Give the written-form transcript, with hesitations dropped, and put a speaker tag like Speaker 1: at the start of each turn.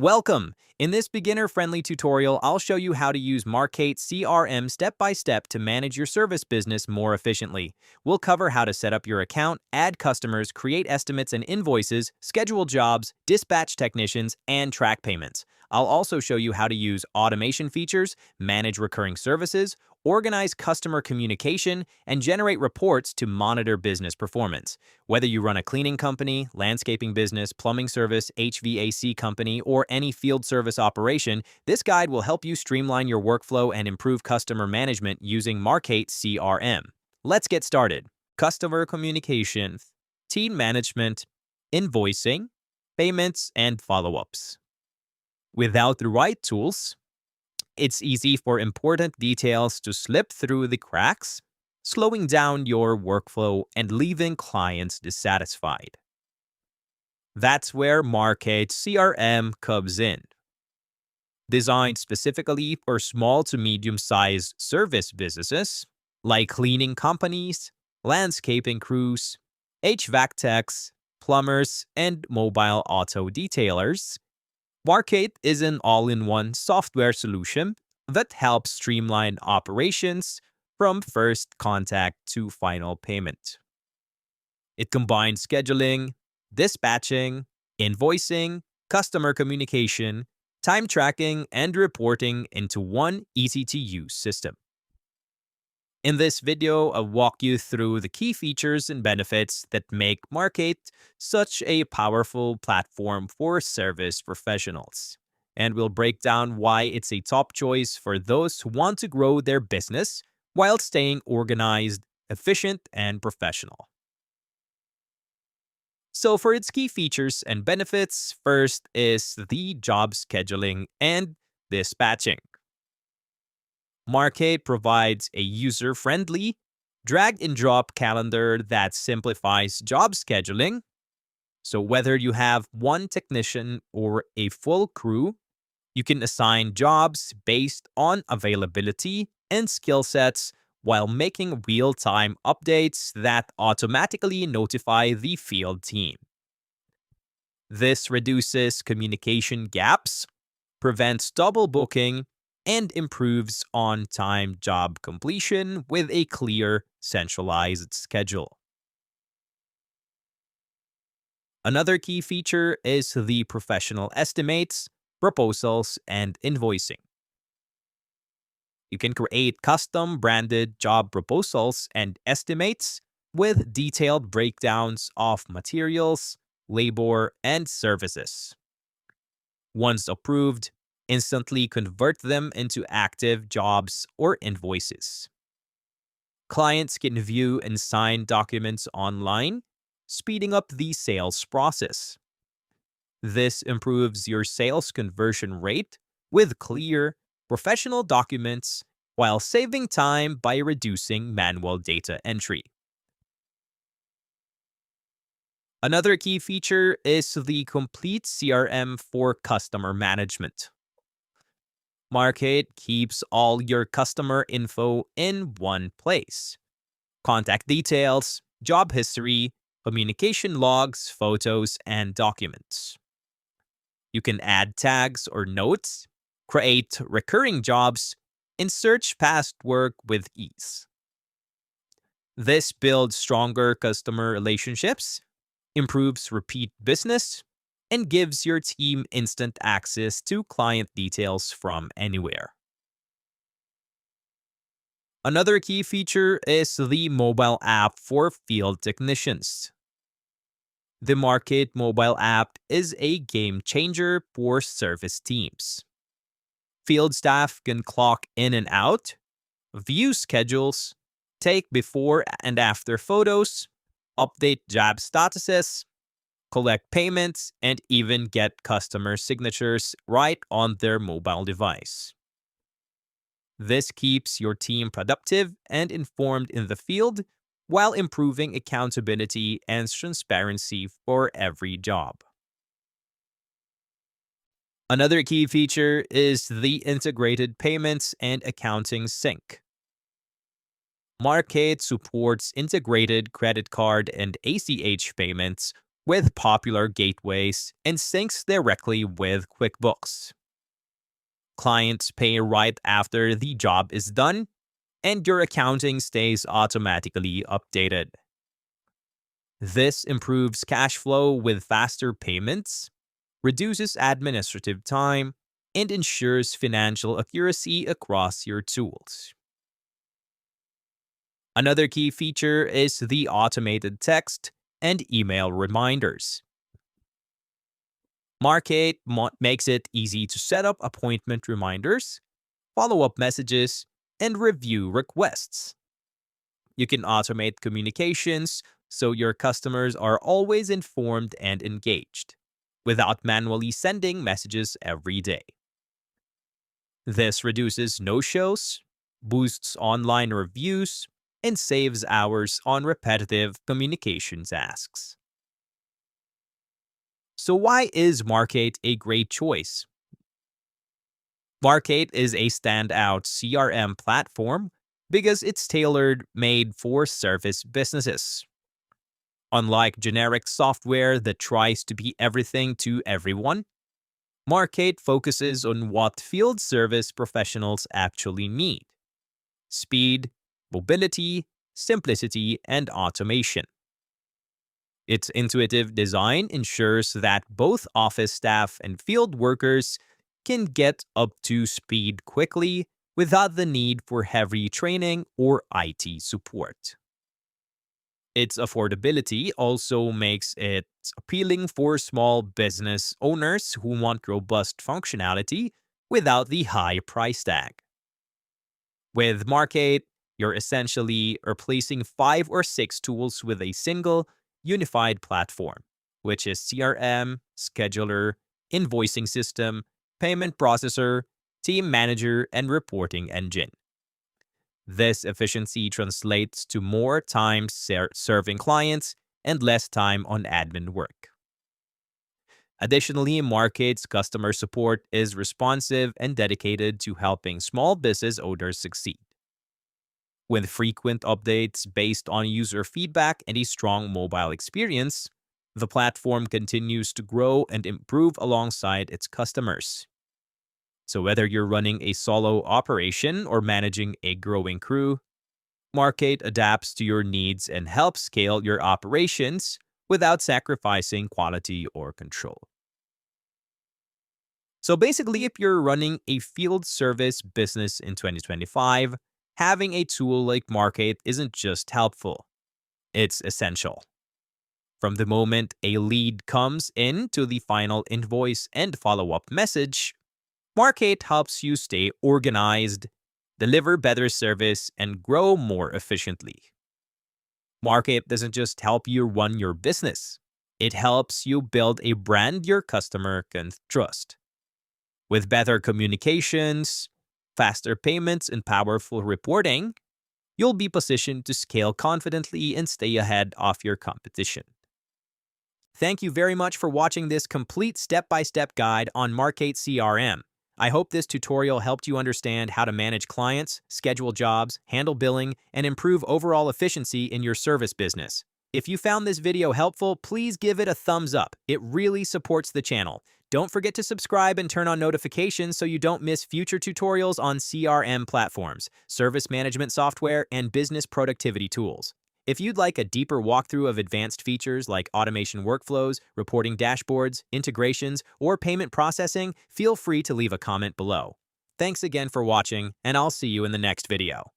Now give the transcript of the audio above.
Speaker 1: Welcome! In this beginner-friendly tutorial, I'll show you how to use Markate CRM step-by-step to manage your service business more efficiently. We'll cover how to set up your account, add customers, create estimates and invoices, schedule jobs, dispatch technicians, and track payments. I'll also show you how to use automation features, manage recurring services, organize customer communication, and generate reports to monitor business performance. Whether you run a cleaning company, landscaping business, plumbing service, HVAC company, or any field service operation, this guide will help you streamline your workflow and improve customer management using Markate CRM. Let's get started. Customer communication, team management, invoicing, payments, and follow-ups. Without the right tools, it's easy for important details to slip through the cracks, slowing down your workflow and leaving clients dissatisfied. That's where Markate CRM comes in. Designed specifically for small to medium-sized service businesses like cleaning companies, landscaping crews, HVAC techs, plumbers, and mobile auto detailers, Markate is an all-in-one software solution that helps streamline operations from first contact to final payment. It combines scheduling, dispatching, invoicing, customer communication, time tracking, and reporting into one easy-to-use system. In this video, I'll walk you through the key features and benefits that make Markate such a powerful platform for service professionals. And we'll break down why it's a top choice for those who want to grow their business while staying organized, efficient, and professional. So for its key features and benefits, first is the job scheduling and dispatching. Markate provides a user-friendly, drag-and-drop calendar that simplifies job scheduling. So whether you have one technician or a full crew, you can assign jobs based on availability and skill sets while making real-time updates that automatically notify the field team. This reduces communication gaps, prevents double booking, and improves on-time job completion with a clear, centralized schedule. Another key feature is the professional estimates, proposals, and invoicing. You can create custom-branded job proposals and estimates with detailed breakdowns of materials, labor, and services. Once approved, instantly convert them into active jobs or invoices. Clients can view and sign documents online, speeding up the sales process. This improves your sales conversion rate with clear, professional documents while saving time by reducing manual data entry. Another key feature is the complete CRM for customer management. Markate keeps all your customer info in one place. Contact details, job history, communication logs, photos, and documents. You can add tags or notes, create recurring jobs, and search past work with ease. This builds stronger customer relationships, improves repeat business, and gives your team instant access to client details from anywhere. Another key feature is the mobile app for field technicians. The Markate mobile app is a game changer for service teams. Field staff can clock in and out, view schedules, take before and after photos, update job statuses, collect payments, and even get customer signatures right on their mobile device. This keeps your team productive and informed in the field while improving accountability and transparency for every job. Another key feature is the integrated payments and accounting sync. Markate supports integrated credit card and ACH payments with popular gateways and syncs directly with QuickBooks. Clients pay right after the job is done, and your accounting stays automatically updated. This improves cash flow with faster payments, reduces administrative time, and ensures financial accuracy across your tools. Another key feature is the automated text and email reminders. Markate makes it easy to set up appointment reminders, follow-up messages, and review requests. You can automate communications so your customers are always informed and engaged, without manually sending messages every day. This reduces no-shows, boosts online reviews, and saves hours on repetitive communication tasks. So why is Markate a great choice? Markate is a standout CRM platform because it's tailor-made for service businesses. Unlike generic software that tries to be everything to everyone, Markate focuses on what field service professionals actually need: speed, mobility, simplicity, and automation. Its intuitive design ensures that both office staff and field workers can get up to speed quickly without the need for heavy training or IT support. Its affordability also makes it appealing for small business owners who want robust functionality without the high price tag. With Markate, you're essentially replacing 5 or 6 tools with a single, unified platform, which is CRM, scheduler, invoicing system, payment processor, team manager, and reporting engine. This efficiency translates to more time serving clients and less time on admin work. Additionally, Markate's customer support is responsive and dedicated to helping small business owners succeed. With frequent updates based on user feedback and a strong mobile experience, the platform continues to grow and improve alongside its customers. So whether you're running a solo operation or managing a growing crew, Markate adapts to your needs and helps scale your operations without sacrificing quality or control. So basically, if you're running a field service business in 2025, having a tool like Markate isn't just helpful, it's essential. From the moment a lead comes in to the final invoice and follow-up message, Markate helps you stay organized, deliver better service, and grow more efficiently. Markate doesn't just help you run your business, it helps you build a brand your customer can trust. With better communications, faster payments, and powerful reporting, you'll be positioned to scale confidently and stay ahead of your competition. Thank you very much for watching this complete step-by-step guide on Markate CRM. I hope this tutorial helped you understand how to manage clients, schedule jobs, handle billing, and improve overall efficiency in your service business. If you found this video helpful, please give it a thumbs up. It really supports the channel. Don't forget to subscribe and turn on notifications so you don't miss future tutorials on CRM platforms, service management software, and business productivity tools. If you'd like a deeper walkthrough of advanced features like automation workflows, reporting dashboards, integrations, or payment processing, feel free to leave a comment below. Thanks again for watching, and I'll see you in the next video.